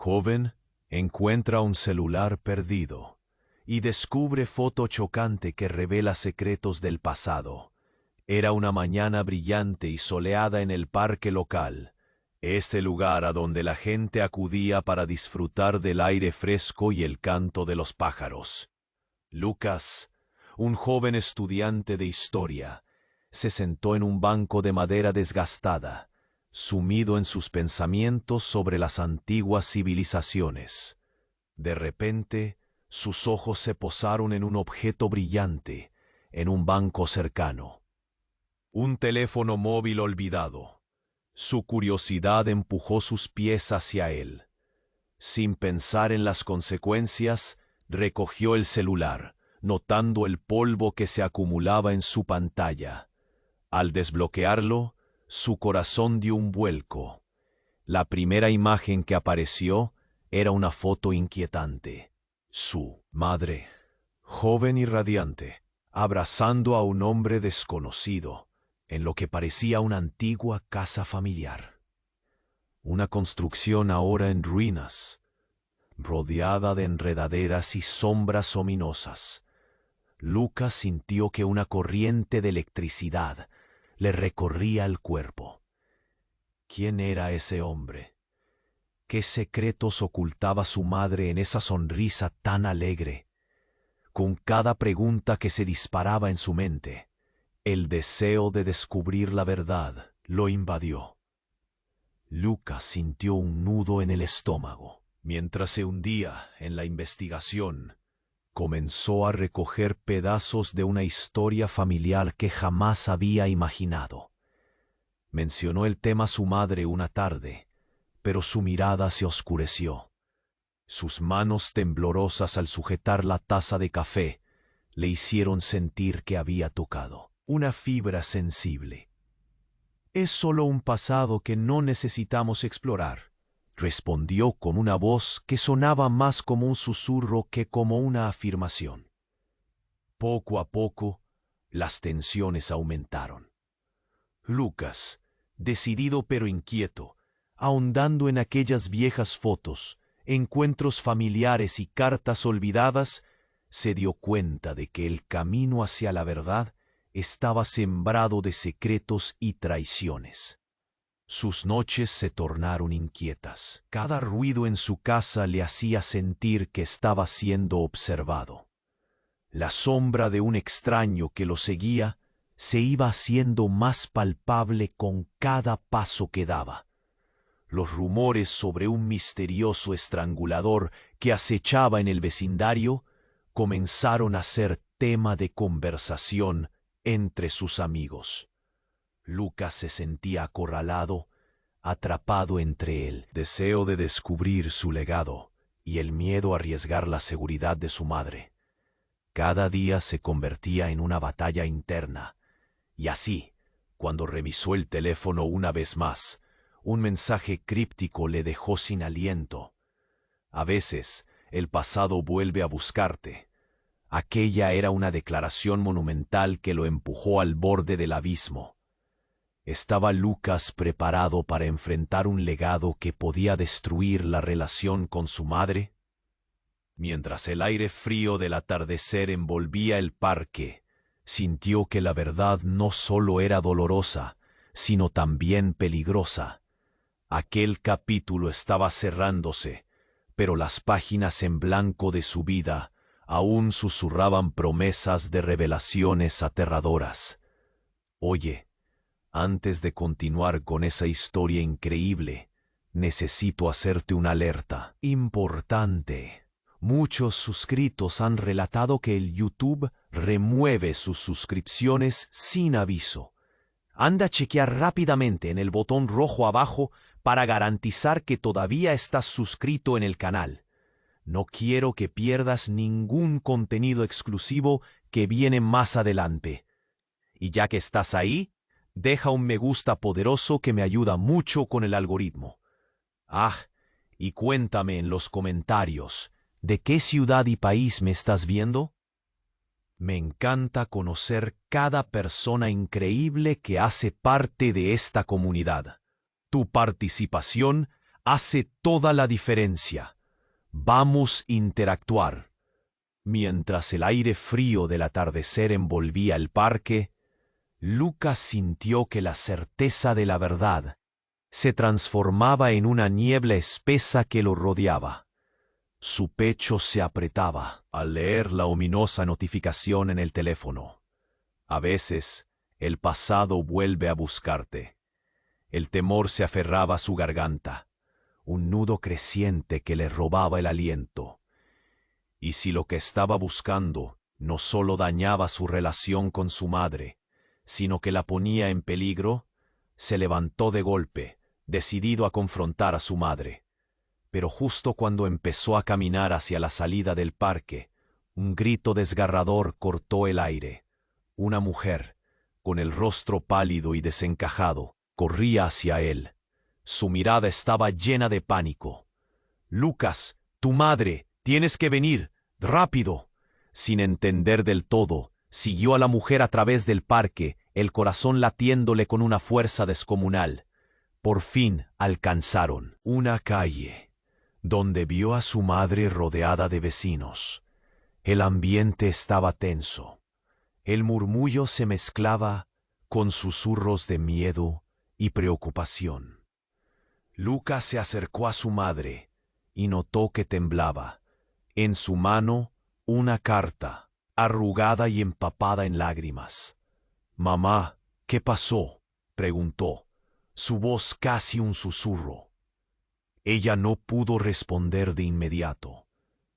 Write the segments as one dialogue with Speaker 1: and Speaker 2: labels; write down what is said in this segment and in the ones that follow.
Speaker 1: Joven encuentra un celular perdido y descubre foto chocante que revela secretos del pasado. Era una mañana brillante y soleada en el parque local, ese lugar a donde la gente acudía para disfrutar del aire fresco y el canto de los pájaros. Lucas, un joven estudiante de historia, se sentó en un banco de madera desgastada, sumido en sus pensamientos sobre las antiguas civilizaciones. De repente, sus ojos se posaron en un objeto brillante, en un banco cercano. Un teléfono móvil olvidado. Su curiosidad empujó sus pies hacia él. Sin pensar en las consecuencias, recogió el celular, notando el polvo que se acumulaba en su pantalla. Al desbloquearlo, su corazón dio un vuelco. La primera imagen que apareció era una foto inquietante. Su madre, joven y radiante, abrazando a un hombre desconocido, en lo que parecía una antigua casa familiar. Una construcción ahora en ruinas, rodeada de enredaderas y sombras ominosas. Lucas sintió que una corriente de electricidad le recorría el cuerpo. ¿Quién era ese hombre? ¿Qué secretos ocultaba su madre en esa sonrisa tan alegre? Con cada pregunta que se disparaba en su mente, el deseo de descubrir la verdad lo invadió. Lucas sintió un nudo en el estómago. Mientras se hundía en la investigación, comenzó a recoger pedazos de una historia familiar que jamás había imaginado. Mencionó el tema a su madre una tarde, pero su mirada se oscureció. Sus manos temblorosas al sujetar la taza de café le hicieron sentir que había tocado una fibra sensible. «Es solo un pasado que no necesitamos explorar», respondió con una voz que sonaba más como un susurro que como una afirmación. Poco a poco, las tensiones aumentaron. Lucas, decidido pero inquieto, ahondando en aquellas viejas fotos, encuentros familiares y cartas olvidadas, se dio cuenta de que el camino hacia la verdad estaba sembrado de secretos y traiciones. Sus noches se tornaron inquietas. Cada ruido en su casa le hacía sentir que estaba siendo observado. La sombra de un extraño que lo seguía se iba haciendo más palpable con cada paso que daba. Los rumores sobre un misterioso estrangulador que acechaba en el vecindario comenzaron a ser tema de conversación entre sus amigos. Lucas se sentía acorralado, atrapado entre el deseo de descubrir su legado y el miedo a arriesgar la seguridad de su madre. Cada día se convertía en una batalla interna, y así, cuando revisó el teléfono una vez más, un mensaje críptico le dejó sin aliento. A veces, el pasado vuelve a buscarte. Aquella era una declaración monumental que lo empujó al borde del abismo. ¿Estaba Lucas preparado para enfrentar un legado que podía destruir la relación con su madre? Mientras el aire frío del atardecer envolvía el parque, sintió que la verdad no solo era dolorosa, sino también peligrosa. Aquel capítulo estaba cerrándose, pero las páginas en blanco de su vida aún susurraban promesas de revelaciones aterradoras. Oye, antes de continuar con esa historia increíble, necesito hacerte una alerta importante. Muchos suscritos han relatado que el YouTube remueve sus suscripciones sin aviso. Anda a chequear rápidamente en el botón rojo abajo para garantizar que todavía estás suscrito en el canal. No quiero que pierdas ningún contenido exclusivo que viene más adelante. Y ya que estás ahí, deja un me gusta poderoso que me ayuda mucho con el algoritmo. Y cuéntame en los comentarios, ¿de qué ciudad y país me estás viendo? Me encanta conocer cada persona increíble que hace parte de esta comunidad. Tu participación Hace toda la diferencia. Vamos a interactuar. Mientras el aire frío del atardecer envolvía el parque, Lucas sintió que la certeza de la verdad se transformaba en una niebla espesa que lo rodeaba. Su pecho se apretaba al leer la ominosa notificación en el teléfono. A veces, el pasado vuelve a buscarte. El temor se aferraba a su garganta, un nudo creciente que le robaba el aliento. Y si lo que estaba buscando no solo dañaba su relación con su madre, sino que la ponía en peligro, se levantó de golpe, decidido a confrontar a su madre. Pero justo cuando empezó a caminar hacia la salida del parque, un grito desgarrador cortó el aire. Una mujer, con el rostro pálido y desencajado, corría hacia él. Su mirada estaba llena de pánico. «Lucas, tu madre, tienes que venir, rápido». Sin entender del todo, siguió a la mujer a través del parque, el corazón latiéndole con una fuerza descomunal. Por fin alcanzaron una calle, donde vio a su madre rodeada de vecinos. El ambiente estaba tenso. El murmullo se mezclaba con susurros de miedo y preocupación. Lucas se acercó a su madre y notó que temblaba. En su mano, una carta, arrugada y empapada en lágrimas. «Mamá, ¿qué pasó?», preguntó, su voz casi un susurro. Ella no pudo responder de inmediato.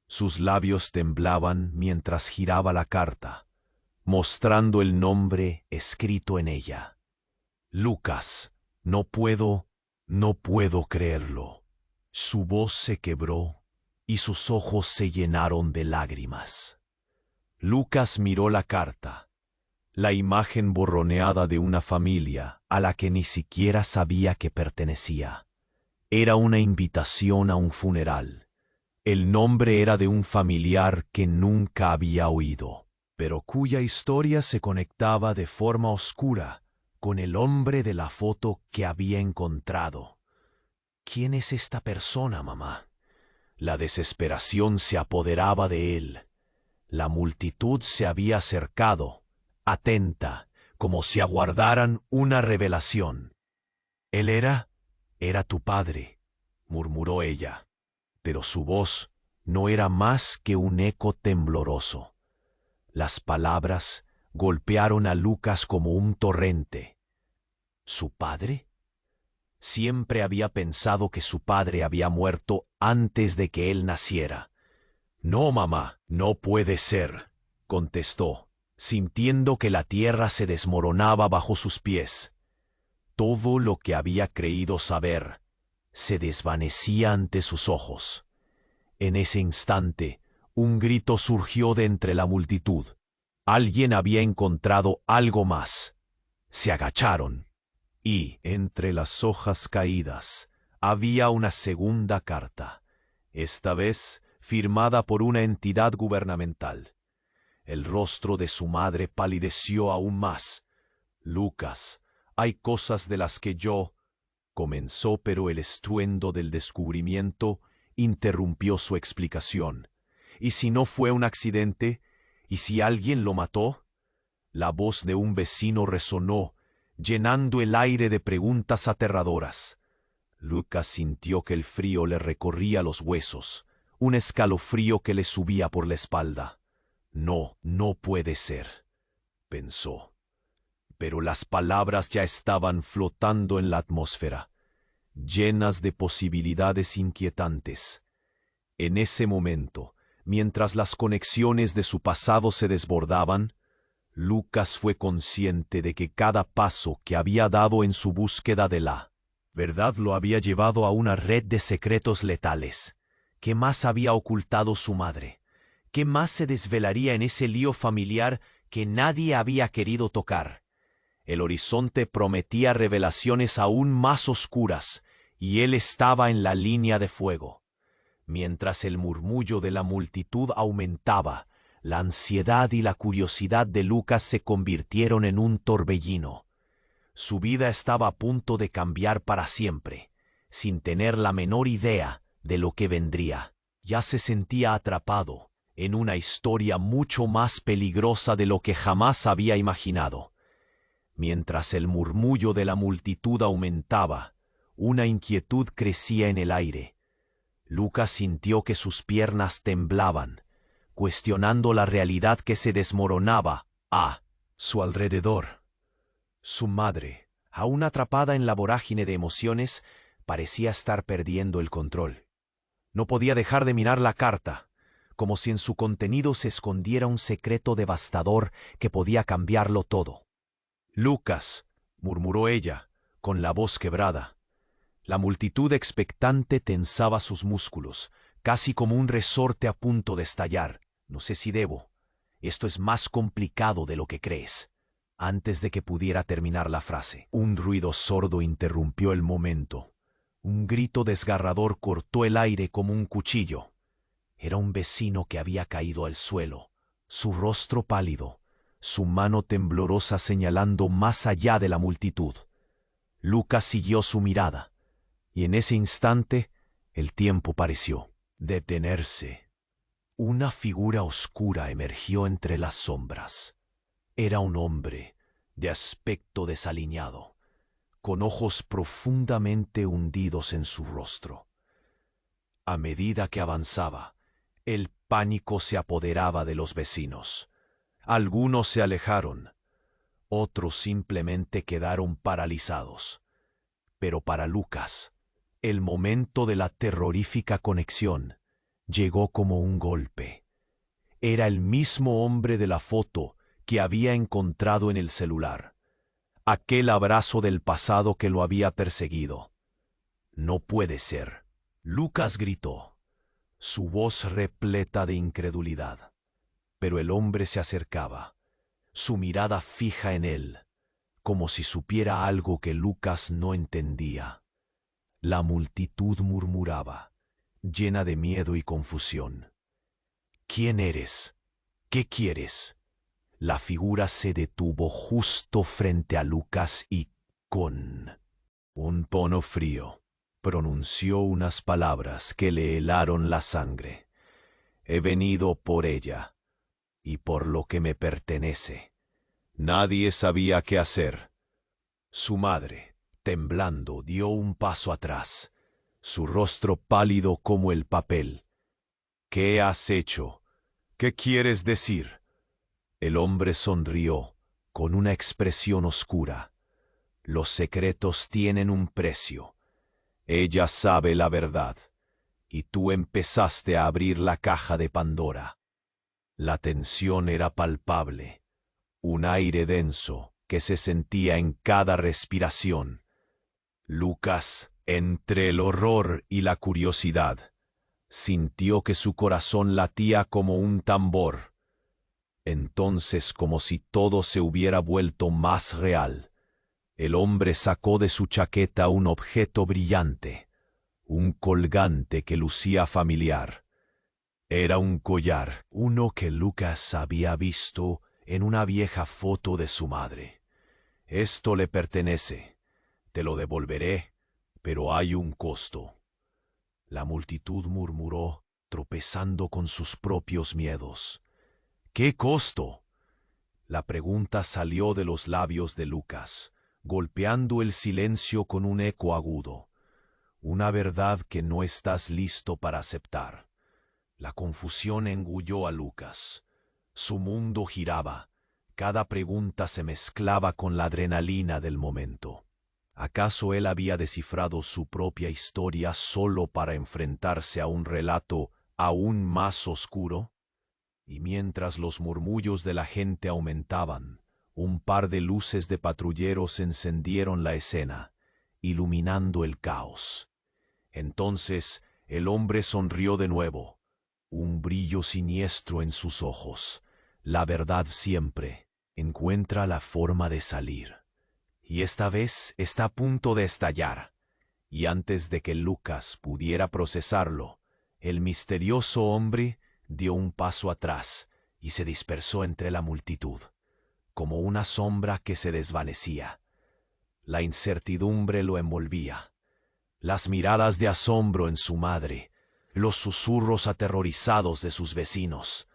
Speaker 1: Sus labios temblaban mientras giraba la carta, mostrando el nombre escrito en ella. «Lucas, no puedo creerlo». Su voz se quebró y sus ojos se llenaron de lágrimas. Lucas miró la carta, la imagen borroneada de una familia a la que ni siquiera sabía que pertenecía. Era una invitación a un funeral. El nombre era de un familiar que nunca había oído, pero cuya historia se conectaba de forma oscura con el hombre de la foto que había encontrado. «¿Quién es esta persona, mamá?». La desesperación se apoderaba de él. La multitud se había acercado, atenta, como si aguardaran una revelación. «Él era tu padre», murmuró ella, pero su voz no era más que un eco tembloroso. Las palabras golpearon a Lucas como un torrente. ¿Su padre? Siempre había pensado que su padre había muerto antes de que él naciera. «No, mamá, no puede ser», contestó, sintiendo que la tierra se desmoronaba bajo sus pies. Todo lo que había creído saber se desvanecía ante sus ojos. En ese instante, un grito surgió de entre la multitud. Alguien había encontrado algo más. Se agacharon, y, entre las hojas caídas, había una segunda carta, esta vez firmada por una entidad gubernamental. El rostro de su madre palideció aún más. «Lucas, hay cosas de las que yo…», comenzó, pero el estruendo del descubrimiento interrumpió su explicación. «¿Y si no fue un accidente? ¿Y si alguien lo mató?». La voz de un vecino resonó, llenando el aire de preguntas aterradoras. Lucas sintió que el frío le recorría los huesos, un escalofrío que le subía por la espalda. No puede ser», pensó. Pero las palabras ya estaban flotando en la atmósfera, llenas de posibilidades inquietantes. En ese momento, mientras las conexiones de su pasado se desbordaban, Lucas fue consciente de que cada paso que había dado en su búsqueda de la verdad lo había llevado a una red de secretos letales. ¿Qué más había ocultado su madre? ¿Qué más se desvelaría en ese lío familiar que nadie había querido tocar? El horizonte prometía revelaciones aún más oscuras, y él estaba en la línea de fuego. Mientras el murmullo de la multitud aumentaba, la ansiedad y la curiosidad de Lucas se convirtieron en un torbellino. Su vida estaba a punto de cambiar para siempre. sin tener la menor idea de lo que vendría. Ya se sentía atrapado en una historia mucho más peligrosa de lo que jamás había imaginado. Mientras el murmullo de la multitud aumentaba, una inquietud crecía en el aire. Lucas sintió que sus piernas temblaban, cuestionando la realidad que se desmoronaba a su alrededor. Su madre, aún atrapada en la vorágine de emociones, parecía estar perdiendo el control. No podía dejar de mirar la carta, como si en su contenido se escondiera un secreto devastador que podía cambiarlo todo. «Lucas», murmuró ella, con la voz quebrada. La multitud expectante tensaba sus músculos, casi como un resorte a punto de estallar. «No sé si debo. Esto es más complicado de lo que crees». Antes de que pudiera terminar la frase, un ruido sordo interrumpió el momento. Un grito desgarrador cortó el aire como un cuchillo. Era un vecino que había caído al suelo, su rostro pálido, su mano temblorosa señalando más allá de la multitud. Lucas siguió su mirada, y en ese instante el tiempo pareció detenerse. Una figura oscura emergió entre las sombras. Era un hombre de aspecto desaliñado, con ojos profundamente hundidos en su rostro. A medida que avanzaba, el pánico se apoderaba de los vecinos. Algunos se alejaron, otros simplemente quedaron paralizados. Pero para Lucas, el momento de la terrorífica conexión llegó como un golpe. Era el mismo hombre de la foto que había encontrado en el celular. Aquel abrazo del pasado que lo había perseguido. «No puede ser», Lucas gritó, su voz repleta de incredulidad. Pero el hombre se acercaba, su mirada fija en él, como si supiera algo que Lucas no entendía. La multitud murmuraba, llena de miedo y confusión. «¿Quién eres? ¿Qué quieres?». La figura se detuvo justo frente a Lucas y, con un tono frío, pronunció unas palabras que le helaron la sangre. «He venido por ella y por lo que me pertenece». Nadie sabía qué hacer. Su madre, temblando, dio un paso atrás, su rostro pálido como el papel. «¿Qué has hecho? ¿Qué quieres decir?». El hombre sonrió con una expresión oscura. «Los secretos tienen un precio. Ella sabe la verdad, y tú empezaste a abrir la caja de Pandora». La tensión era palpable, un aire denso que se sentía en cada respiración. Lucas, entre el horror y la curiosidad, sintió que su corazón latía como un tambor. Entonces, como si todo se hubiera vuelto más real, el hombre sacó de su chaqueta un objeto brillante, un colgante que lucía familiar. Era un collar, uno que Lucas había visto en una vieja foto de su madre. «Esto le pertenece. Te lo devolveré, pero hay un costo». La multitud murmuró, tropezando con sus propios miedos. «¿Qué costo?». La pregunta salió de los labios de Lucas, golpeando el silencio con un eco agudo. «Una verdad que no estás listo para aceptar». La confusión engulló a Lucas. Su mundo giraba. Cada pregunta se mezclaba con la adrenalina del momento. ¿Acaso él había descifrado su propia historia solo para enfrentarse a un relato aún más oscuro? Y mientras los murmullos de la gente aumentaban, un par de luces de patrulleros encendieron la escena, iluminando el caos. Entonces el hombre sonrió de nuevo, un brillo siniestro en sus ojos. La verdad siempre encuentra la forma de salir. Y esta vez está a punto de estallar. Y antes de que Lucas pudiera procesarlo, el misterioso hombre dio un paso atrás y se dispersó entre la multitud, como una sombra que se desvanecía. La incertidumbre lo envolvía. las miradas de asombro en su madre, los susurros aterrorizados de sus vecinos,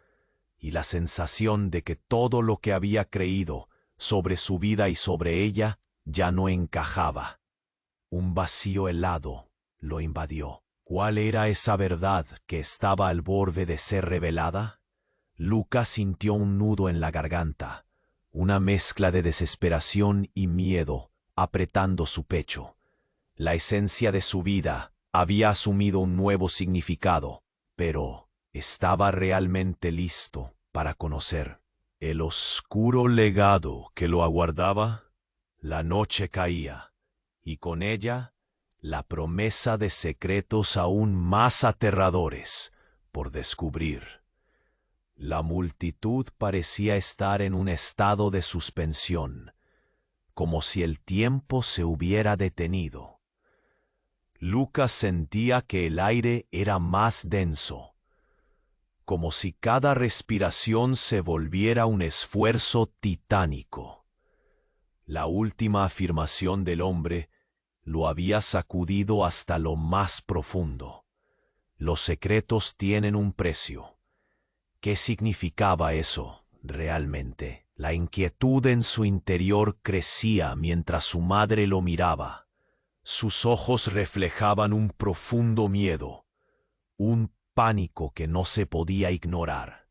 Speaker 1: y la sensación de que todo lo que había creído sobre su vida y sobre ella ya no encajaba. Un vacío helado lo invadió. ¿Cuál era esa verdad que estaba al borde de ser revelada? Lucas sintió un nudo en la garganta, una mezcla de desesperación y miedo apretando su pecho. La esencia de su vida había asumido un nuevo significado, pero ¿estaba realmente listo para conocer el oscuro legado que lo aguardaba? La noche caía, y con ella la promesa de secretos aún más aterradores por descubrir. La multitud parecía estar en un estado de suspensión, como si el tiempo se hubiera detenido. Lucas sentía que el aire era más denso, como si cada respiración se volviera un esfuerzo titánico. La última afirmación del hombre lo había sacudido hasta lo más profundo. Los secretos tienen un precio. ¿Qué significaba eso realmente? La inquietud en su interior crecía mientras su madre lo miraba. Sus ojos reflejaban un profundo miedo, un pánico que no se podía ignorar.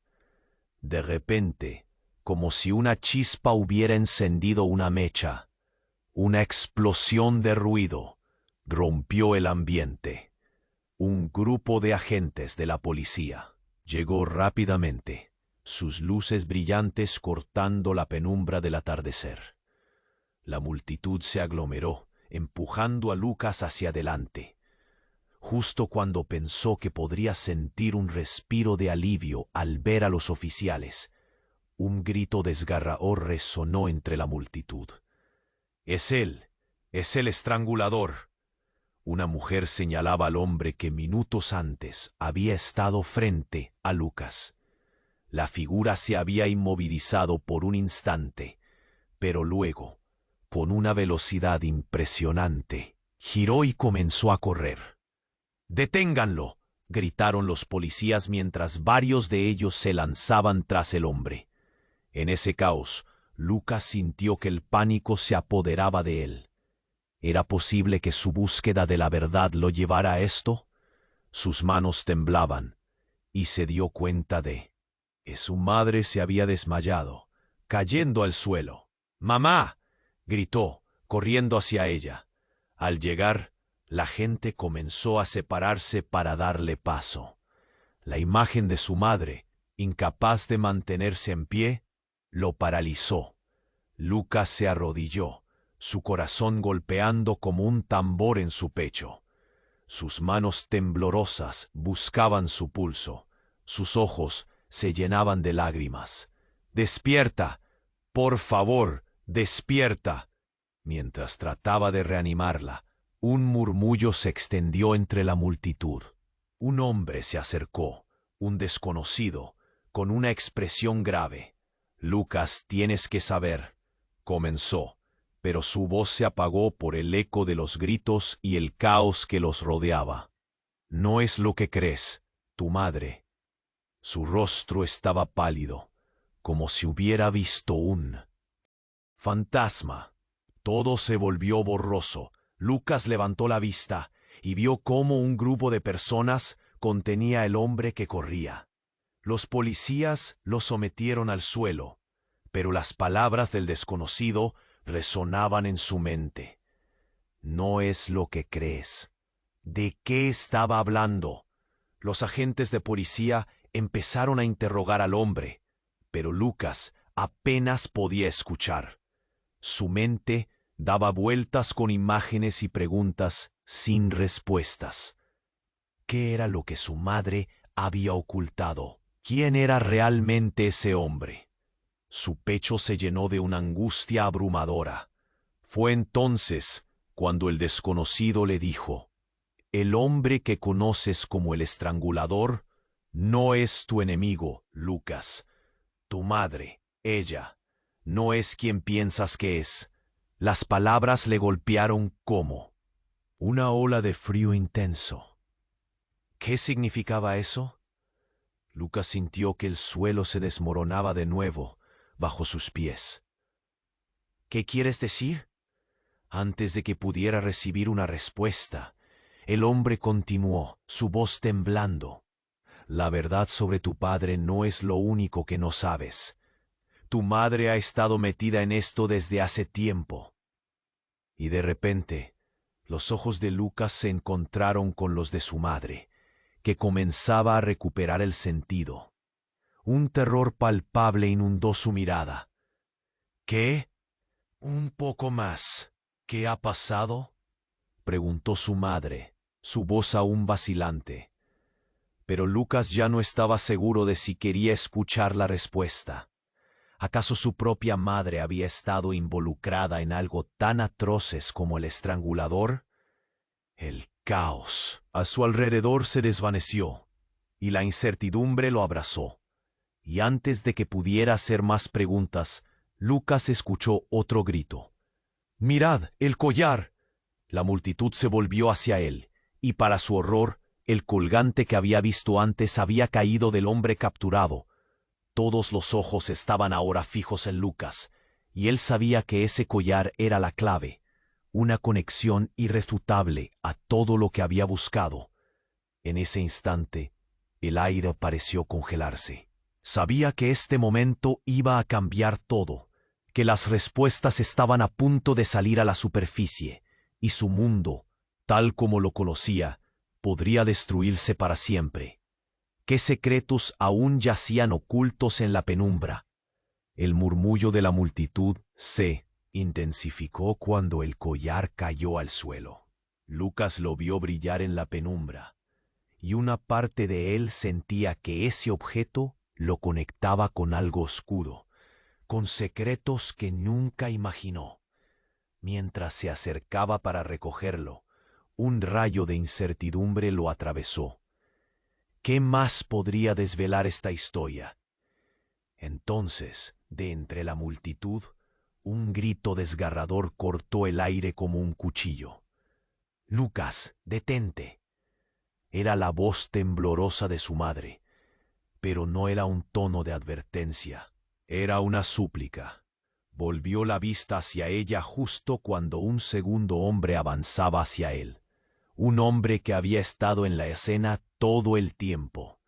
Speaker 1: De repente, como si una chispa hubiera encendido una mecha, una explosión de ruido rompió el ambiente. Un grupo de agentes de la policía llegó rápidamente, sus luces brillantes cortando la penumbra del atardecer. La multitud se aglomeró, empujando a Lucas hacia adelante. Justo cuando pensó que podría sentir un respiro de alivio al ver a los oficiales, un grito desgarrador resonó entre la multitud. «¡Es él! ¡Es el estrangulador!». Una mujer señalaba al hombre que minutos antes había estado frente a Lucas. La figura se había inmovilizado por un instante, pero luego, con una velocidad impresionante, giró y comenzó a correr. «¡Deténganlo!», gritaron los policías mientras varios de ellos se lanzaban tras el hombre. En ese caos, Lucas sintió que el pánico se apoderaba de él. ¿Era posible que su búsqueda de la verdad lo llevara a esto? Sus manos temblaban, y se dio cuenta de que su madre se había desmayado, cayendo al suelo. «¡Mamá!», gritó, corriendo hacia ella. Al llegar, la gente comenzó a separarse para darle paso. La imagen de su madre, incapaz de mantenerse en pie, lo paralizó. Lucas se arrodilló, su corazón golpeando como un tambor en su pecho. Sus manos temblorosas buscaban su pulso. Sus ojos se llenaban de lágrimas. «¡Despierta! ¡Por favor, despierta!». Mientras trataba de reanimarla, un murmullo se extendió entre la multitud. Un hombre se acercó, un desconocido, con una expresión grave. «Lucas, tienes que saber», comenzó, pero su voz se apagó por el eco de los gritos y el caos que los rodeaba. «No es lo que crees, tu madre». Su rostro estaba pálido, como si hubiera visto un fantasma. Todo se volvió borroso. Lucas levantó la vista y vio cómo un grupo de personas contenía al hombre que corría. Los policías lo sometieron al suelo, pero las palabras del desconocido resonaban en su mente. «No es lo que crees». ¿De qué estaba hablando? Los agentes de policía empezaron a interrogar al hombre, pero Lucas apenas podía escuchar. Su mente daba vueltas con imágenes y preguntas sin respuestas. ¿Qué era lo que su madre había ocultado? ¿Quién era realmente ese hombre? Su pecho se llenó de una angustia abrumadora. Fue entonces cuando el desconocido le dijo: «El hombre que conoces como el estrangulador no es tu enemigo, Lucas. Tu madre, ella, no es quien piensas que es». Las palabras le golpearon como Una ola de frío intenso. ¿Qué significaba eso? Lucas sintió que el suelo se desmoronaba de nuevo bajo sus pies. ¿Qué quieres decir? Antes de que pudiera recibir una respuesta, el hombre continuó, su voz temblando. La verdad sobre tu padre no es lo único que no sabes. Tu madre ha estado metida en esto desde hace tiempo. Y de repente, los ojos de Lucas se encontraron con los de su madre, que comenzaba a recuperar el sentido. Un terror palpable inundó su mirada. ¿Qué? Un poco más. ¿Qué ha pasado? Preguntó su madre, su voz aún vacilante. Pero Lucas ya no estaba seguro de si quería escuchar la respuesta. ¿Acaso su propia madre había estado involucrada en algo tan atroces como el estrangulador? El caos a su alrededor se desvaneció, y la incertidumbre lo abrazó. Y antes de que pudiera hacer más preguntas, Lucas escuchó otro grito. «¡Mirad, el collar!». La multitud se volvió hacia él, y para su horror, el colgante que había visto antes había caído del hombre capturado. Todos los ojos estaban ahora fijos en Lucas, y él sabía que ese collar era la clave, una conexión irrefutable a todo lo que había buscado. En ese instante, el aire pareció congelarse. Sabía que este momento iba a cambiar todo, que las respuestas estaban a punto de salir a la superficie, y su mundo, tal como lo conocía, podría destruirse para siempre. ¿Qué secretos aún yacían ocultos en la penumbra? El murmullo de la multitud se intensificó cuando el collar cayó al suelo. Lucas lo vio brillar en la penumbra, y una parte de él sentía que ese objeto lo conectaba con algo oscuro, con secretos que nunca imaginó. Mientras se acercaba para recogerlo, un rayo de incertidumbre lo atravesó. ¿Qué más podría desvelar esta historia? Entonces, de entre la multitud, un grito desgarrador cortó el aire como un cuchillo. «Lucas, detente». Era la voz temblorosa de su madre, pero no era un tono de advertencia, era una súplica. Volvió la vista hacia ella justo cuando un segundo hombre avanzaba hacia él. Un hombre que había estado en la escena todo el tiempo.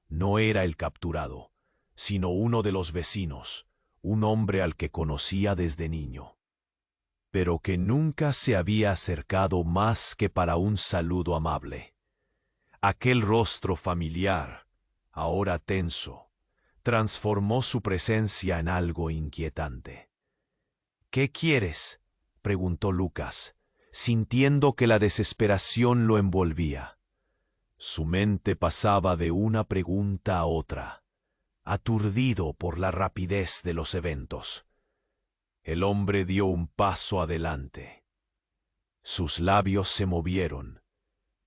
Speaker 1: No era el capturado, sino uno de los vecinos, un hombre al que conocía desde niño, pero que nunca se había acercado más que para un saludo amable. Aquel rostro familiar, ahora tenso, transformó su presencia en algo inquietante. «¿Qué quieres?», preguntó Lucas, sintiendo que la desesperación lo envolvía. Su mente pasaba de una pregunta a otra, aturdido por la rapidez de los eventos. El hombre dio un paso adelante. Sus labios se movieron,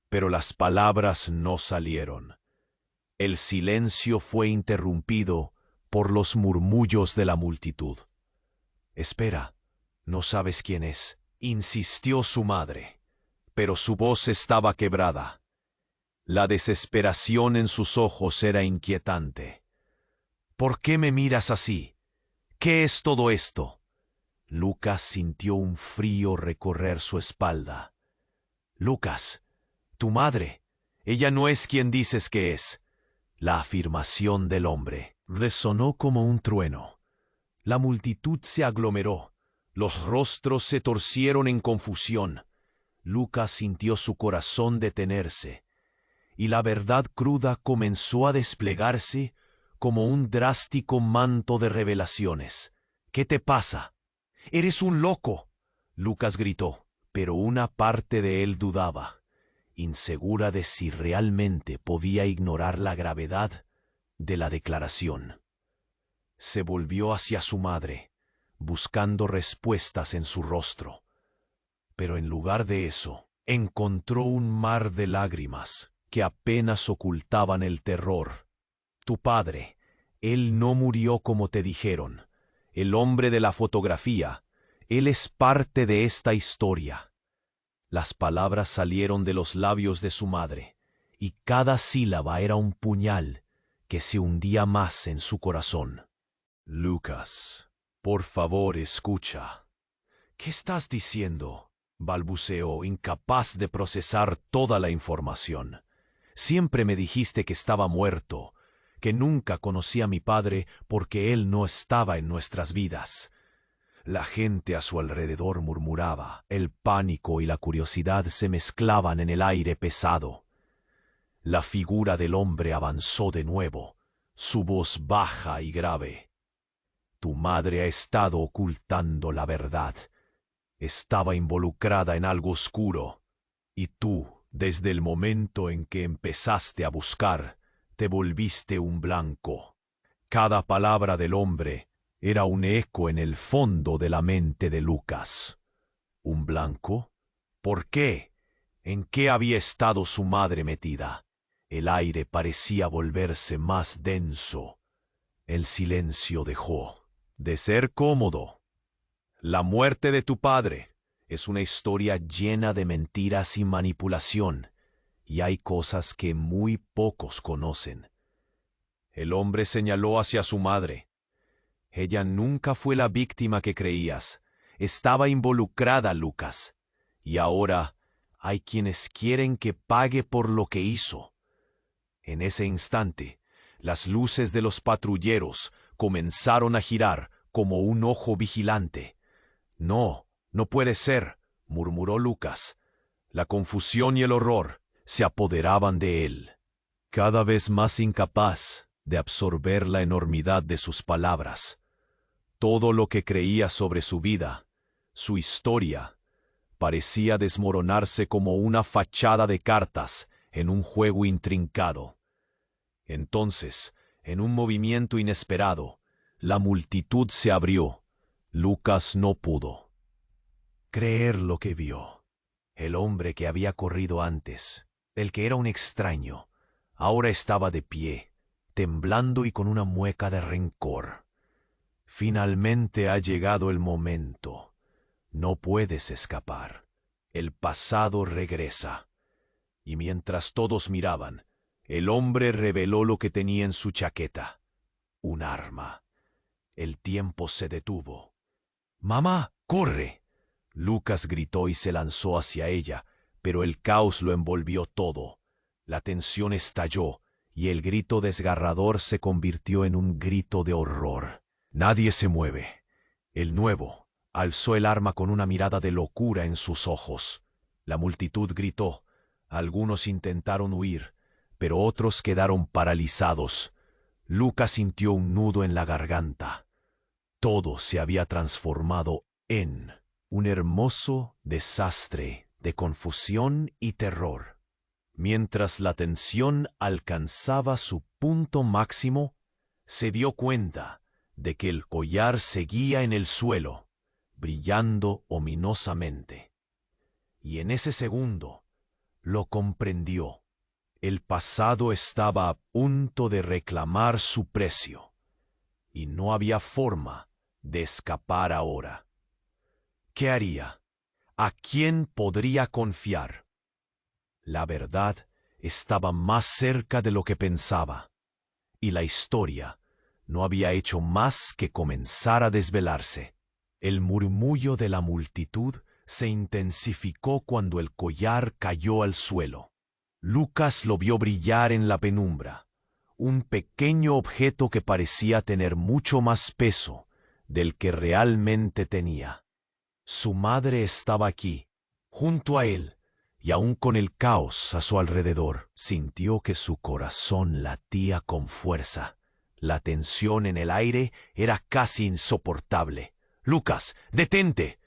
Speaker 1: pero las palabras no salieron. El silencio fue interrumpido por los murmullos de la multitud. «Espera, no sabes quién es», insistió su madre, pero su voz estaba quebrada. La desesperación en sus ojos era inquietante. «¿Por qué me miras así? ¿Qué es todo esto?». Lucas sintió un frío recorrer su espalda. «Lucas, tu madre, ella no es quien dices que es». La afirmación del hombre resonó como un trueno. La multitud se aglomeró. Los rostros se torcieron en confusión. Lucas sintió su corazón detenerse, y la verdad cruda comenzó a desplegarse como un drástico manto de revelaciones. «¿Qué te pasa? ¡Eres un loco!», Lucas gritó, pero una parte de él dudaba, insegura de si realmente podía ignorar la gravedad de la declaración. Se volvió hacia su madre, buscando respuestas en su rostro, pero en lugar de eso, encontró un mar de lágrimas que apenas ocultaban el terror. «Tu padre, él no murió como te dijeron. El hombre de la fotografía, él es parte de esta historia». Las palabras salieron de los labios de su madre, y cada sílaba era un puñal que se hundía más en su corazón. Lucas, por favor, escucha. ¿Qué estás diciendo?, balbuceó, incapaz de procesar toda la información. Siempre me dijiste que estaba muerto, que nunca conocí a mi padre porque él no estaba en nuestras vidas. La gente a su alrededor murmuraba, el pánico y la curiosidad se mezclaban en el aire pesado. La figura del hombre avanzó de nuevo, su voz baja y grave. Tu madre ha estado ocultando la verdad. Estaba involucrada en algo oscuro, y tú, desde el momento en que empezaste a buscar, te volviste un blanco. Cada palabra del hombre era un eco en el fondo de la mente de Lucas. ¿Un blanco? ¿Por qué? ¿En qué había estado su madre metida? El aire parecía volverse más denso. El silencio dejó de ser cómodo. La muerte de tu padre es una historia llena de mentiras y manipulación, y hay cosas que muy pocos conocen. El hombre señaló hacia su madre. Ella nunca fue la víctima que creías. Estaba involucrada, Lucas. Y ahora hay quienes quieren que pague por lo que hizo. En ese instante, las luces de los patrulleros comenzaron a girar como un ojo vigilante. No, no puede ser, murmuró Lucas. La confusión y el horror se apoderaban de él, cada vez más incapaz de absorber la enormidad de sus palabras. Todo lo que creía sobre su vida, su historia, parecía desmoronarse como una fachada de cartas en un juego intrincado. Entonces, en un movimiento inesperado, la multitud se abrió. Lucas no pudo creer lo que vio. El hombre que había corrido antes, el que era un extraño, ahora estaba de pie, temblando y con una mueca de rencor. Finalmente ha llegado el momento. No puedes escapar. El pasado regresa. Y mientras todos miraban, el hombre reveló lo que tenía en su chaqueta. Un arma. El tiempo se detuvo. «¡Mamá, corre!», Lucas gritó y se lanzó hacia ella, pero el caos lo envolvió todo. La tensión estalló y el grito desgarrador se convirtió en un grito de horror. Nadie se mueve. El nuevo alzó el arma con una mirada de locura en sus ojos. La multitud gritó. Algunos intentaron huir, pero otros quedaron paralizados. Lucas sintió un nudo en la garganta. Todo se había transformado en un hermoso desastre de confusión y terror. Mientras la tensión alcanzaba su punto máximo, se dio cuenta de que el collar seguía en el suelo, brillando ominosamente. Y en ese segundo lo comprendió. El pasado estaba a punto de reclamar su precio, y no había forma de escapar ahora. ¿Qué haría? ¿A quién podría confiar? La verdad estaba más cerca de lo que pensaba, y la historia no había hecho más que comenzar a desvelarse. El murmullo de la multitud se intensificó cuando el collar cayó al suelo. Lucas lo vio brillar en la penumbra, un pequeño objeto que parecía tener mucho más peso del que realmente tenía. Su madre estaba aquí, junto a él, y aún con el caos a su alrededor, sintió que su corazón latía con fuerza. La tensión en el aire era casi insoportable. «¡Lucas, detente!».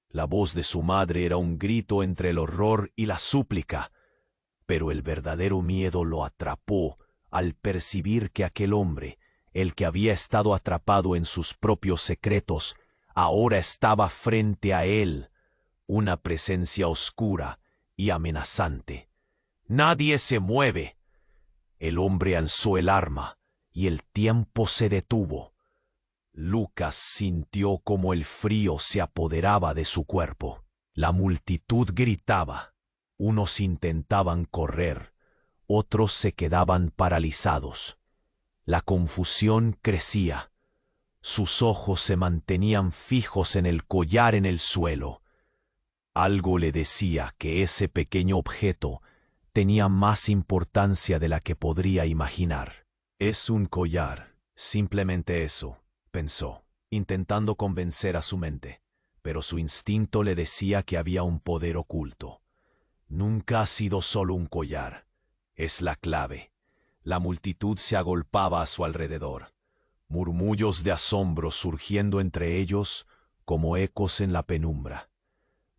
Speaker 1: La voz de su madre era un grito entre el horror y la súplica, pero el verdadero miedo lo atrapó al percibir que aquel hombre, el que había estado atrapado en sus propios secretos, ahora estaba frente a él, una presencia oscura y amenazante. «¡Nadie se mueve!». El hombre alzó el arma y el tiempo se detuvo. Lucas sintió como el frío se apoderaba de su cuerpo. La multitud gritaba. Unos intentaban correr, otros se quedaban paralizados. La confusión crecía. Sus ojos se mantenían fijos en el collar en el suelo. Algo le decía que ese pequeño objeto tenía más importancia de la que podría imaginar. Es un collar, simplemente eso, pensó, intentando convencer a su mente, pero su instinto le decía que había un poder oculto. Nunca ha sido solo un collar, es la clave. La multitud se agolpaba a su alrededor, murmullos de asombro surgiendo entre ellos como ecos en la penumbra.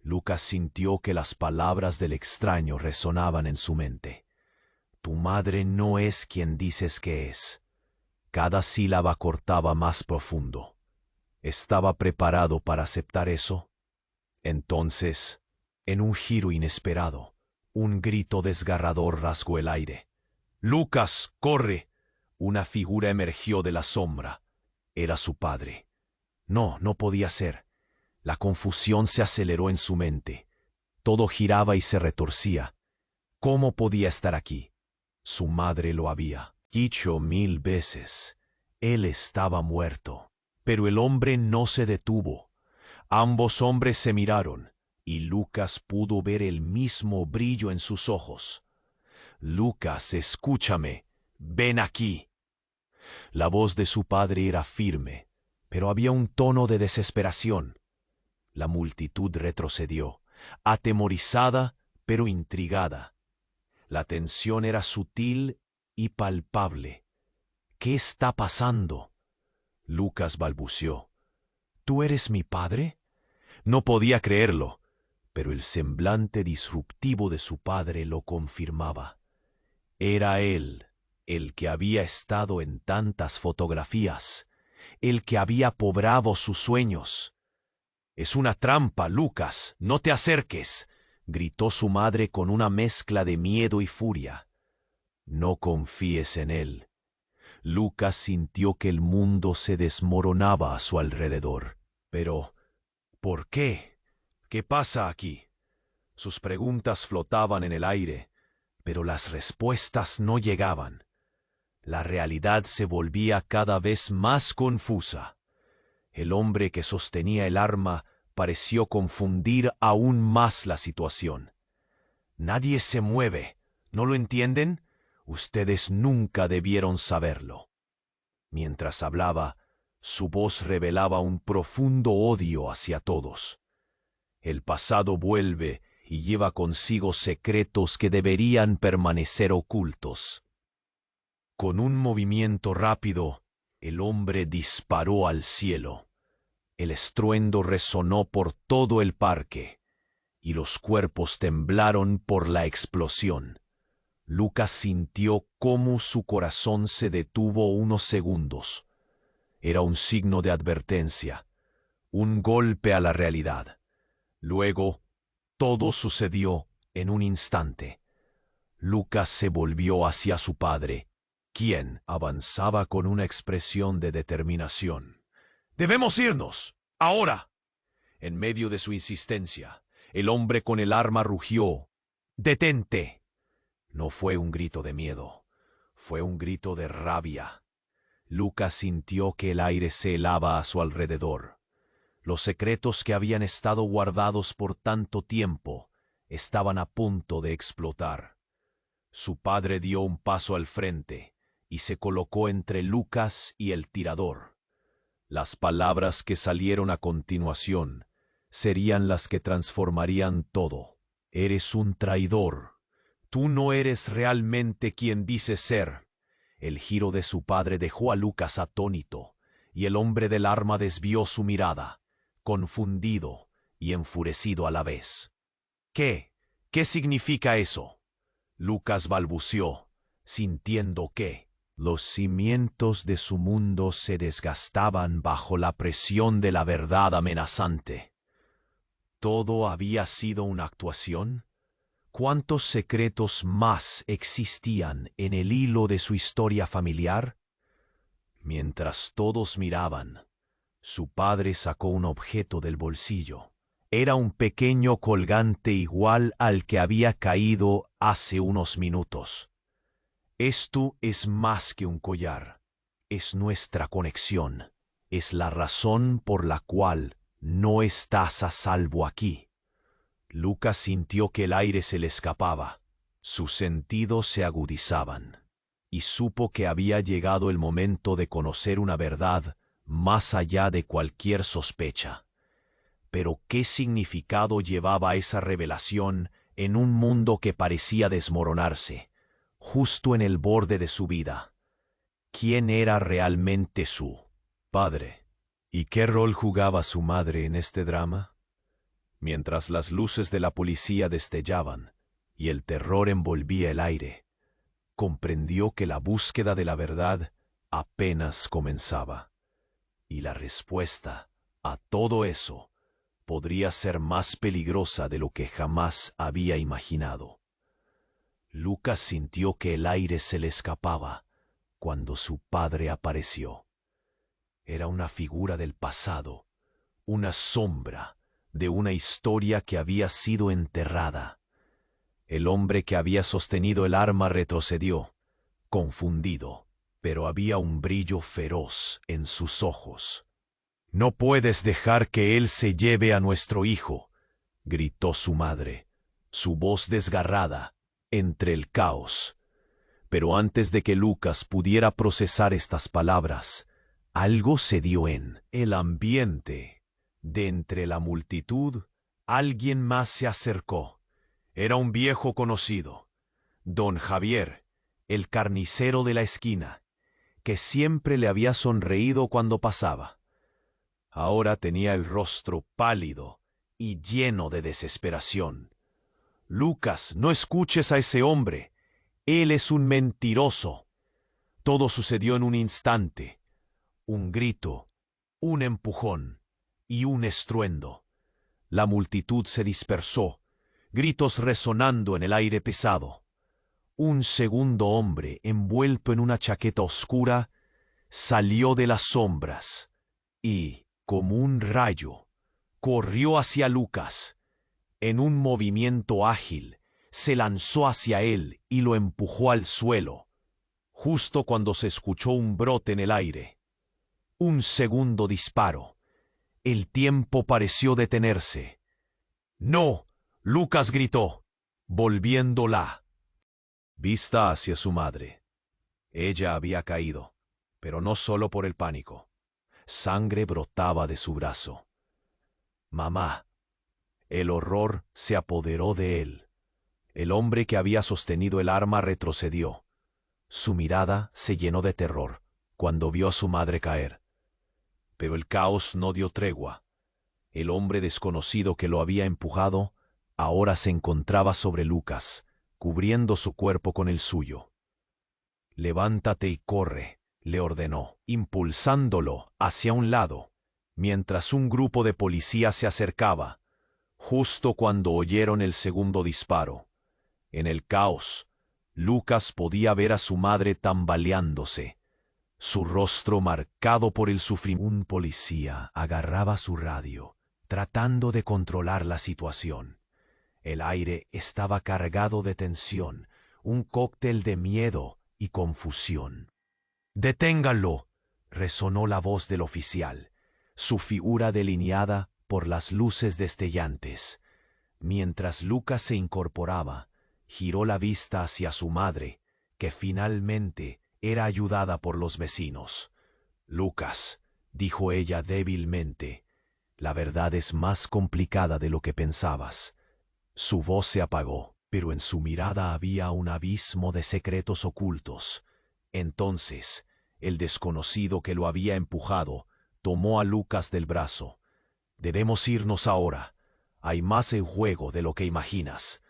Speaker 1: Lucas sintió que las palabras del extraño resonaban en su mente. Tu madre no es quien dices que es. Cada sílaba cortaba más profundo. ¿Estaba preparado para aceptar eso? Entonces, en un giro inesperado, un grito desgarrador rasgó el aire. ¡Lucas, corre! Una figura emergió de la sombra. Era su padre. No, no podía ser. La confusión se aceleró en su mente. Todo giraba y se retorcía. ¿Cómo podía estar aquí? Su madre lo había dicho 1000 veces. Él estaba muerto. Pero el hombre no se detuvo. Ambos hombres se miraron, y Lucas pudo ver el mismo brillo en sus ojos. Lucas, escúchame, ven aquí. La voz de su padre era firme, pero había un tono de desesperación. La multitud retrocedió, atemorizada pero intrigada. La tensión era sutil y palpable. ¿Qué está pasando? Lucas balbuceó. ¿Tú eres mi padre? No podía creerlo, pero el semblante disruptivo de su padre lo confirmaba. Era él, el que había estado en tantas fotografías, el que había poblado sus sueños. «Es una trampa, Lucas, no te acerques», gritó su madre con una mezcla de miedo y furia. «No confíes en él». Lucas sintió que el mundo se desmoronaba a su alrededor. Pero, ¿por qué? ¿Qué pasa aquí? Sus preguntas flotaban en el aire, pero las respuestas no llegaban. La realidad se volvía cada vez más confusa. El hombre que sostenía el arma pareció confundir aún más la situación. «Nadie se mueve, ¿no lo entienden? Ustedes nunca debieron saberlo». Mientras hablaba, su voz revelaba un profundo odio hacia todos. El pasado vuelve y lleva consigo secretos que deberían permanecer ocultos. Con un movimiento rápido, el hombre disparó al cielo. El estruendo resonó por todo el parque, y los cuerpos temblaron por la explosión. Lucas sintió cómo su corazón se detuvo unos segundos. Era un signo de advertencia, un golpe a la realidad. Luego, todo sucedió en un instante. Lucas se volvió hacia su padre, quien avanzaba con una expresión de determinación. «¡Debemos irnos! ¡Ahora!». En medio de su insistencia, el hombre con el arma rugió. «¡Detente!». No fue un grito de miedo, fue un grito de rabia. Lucas sintió que el aire se helaba a su alrededor. Los secretos que habían estado guardados por tanto tiempo estaban a punto de explotar. Su padre dio un paso al frente y se colocó entre Lucas y el tirador. Las palabras que salieron a continuación serían las que transformarían todo. «Eres un traidor. Tú no eres realmente quien dices ser». El giro de su padre dejó a Lucas atónito, y el hombre del arma desvió su mirada, confundido y enfurecido a la vez. «¿Qué? ¿Qué significa eso?». Lucas balbuceó, sintiendo que los cimientos de su mundo se desgastaban bajo la presión de la verdad amenazante. ¿Todo había sido una actuación? ¿Cuántos secretos más existían en el hilo de su historia familiar? Mientras todos miraban, su padre sacó un objeto del bolsillo. Era un pequeño colgante igual al que había caído hace unos minutos. Esto es más que un collar. Es nuestra conexión. Es la razón por la cual no estás a salvo aquí. Lucas sintió que el aire se le escapaba. Sus sentidos se agudizaban, y supo que había llegado el momento de conocer una verdad más allá de cualquier sospecha. Pero ¿qué significado llevaba esa revelación en un mundo que parecía desmoronarse, justo en el borde de su vida? ¿Quién era realmente su padre? ¿Y qué rol jugaba su madre en este drama? Mientras las luces de la policía destellaban y el terror envolvía el aire, comprendió que la búsqueda de la verdad apenas comenzaba. Y la respuesta a todo eso podría ser más peligrosa de lo que jamás había imaginado. Lucas sintió que el aire se le escapaba cuando su padre apareció. Era una figura del pasado, una sombra de una historia que había sido enterrada. El hombre que había sostenido el arma retrocedió, confundido, pero había un brillo feroz en sus ojos. «No puedes dejar que él se lleve a nuestro hijo», gritó su madre, su voz desgarrada entre el caos. Pero antes de que Lucas pudiera procesar estas palabras, algo se dio en el ambiente. De entre la multitud, alguien más se acercó. Era un viejo conocido, don Javier, el carnicero de la esquina, que siempre le había sonreído cuando pasaba. Ahora tenía el rostro pálido y lleno de desesperación. «Lucas, no escuches a ese hombre. Él es un mentiroso». Todo sucedió en un instante. Un grito, un empujón y un estruendo. La multitud se dispersó, gritos resonando en el aire pesado. Un segundo hombre, envuelto en una chaqueta oscura, salió de las sombras y, como un rayo, corrió hacia Lucas. En un movimiento ágil, se lanzó hacia él y lo empujó al suelo, justo cuando se escuchó un brote en el aire. Un segundo disparo. El tiempo pareció detenerse. «¡No!», Lucas gritó, volviendo la vista hacia su madre. Ella había caído, pero no solo por el pánico. Sangre brotaba de su brazo. «Mamá». El horror se apoderó de él. El hombre que había sostenido el arma retrocedió. Su mirada se llenó de terror cuando vio a su madre caer. Pero el caos no dio tregua. El hombre desconocido que lo había empujado ahora se encontraba sobre Lucas, cubriendo su cuerpo con el suyo. «Levántate y corre», le ordenó, impulsándolo hacia un lado, mientras un grupo de policías se acercaba, justo cuando oyeron el segundo disparo. En el caos, Lucas podía ver a su madre tambaleándose, su rostro marcado por el sufrimiento. Un policía agarraba su radio, tratando de controlar la situación. El aire estaba cargado de tensión, un cóctel de miedo y confusión. «¡Deténganlo!», resonó la voz del oficial, su figura delineada por las luces destellantes. Mientras Lucas se incorporaba, giró la vista hacia su madre, que finalmente era ayudada por los vecinos. «Lucas», dijo ella débilmente, «la verdad es más complicada de lo que pensabas». Su voz se apagó, pero en su mirada había un abismo de secretos ocultos. Entonces, el desconocido que lo había empujado tomó a Lucas del brazo. «Debemos irnos ahora. Hay más en juego de lo que imaginas».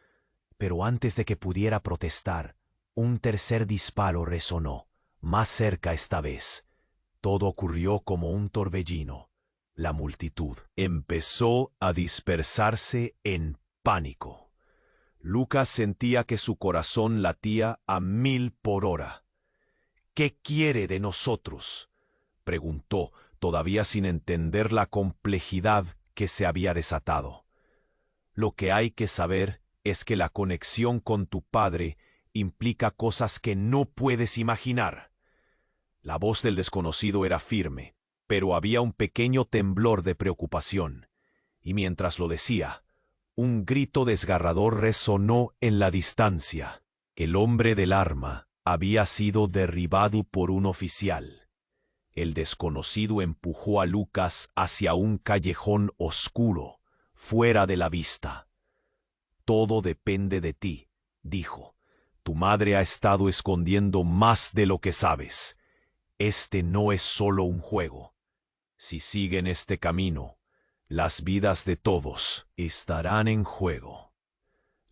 Speaker 1: Pero antes de que pudiera protestar, un tercer disparo resonó, más cerca esta vez. Todo ocurrió como un torbellino. La multitud empezó a dispersarse en pánico. Lucas sentía que su corazón latía a 1000 por hora. «¿Qué quiere de nosotros?», preguntó, todavía sin entender la complejidad que se había desatado. Lo que hay que saber es que la conexión con tu padre implica cosas que no puedes imaginar. La voz del desconocido era firme, pero había un pequeño temblor de preocupación, y mientras lo decía, un grito desgarrador resonó en la distancia. El hombre del arma había sido derribado por un oficial. El desconocido empujó a Lucas hacia un callejón oscuro, fuera de la vista. Todo depende de ti, dijo. Tu madre ha estado escondiendo más de lo que sabes. Este no es solo un juego. Si siguen este camino, las vidas de todos estarán en juego.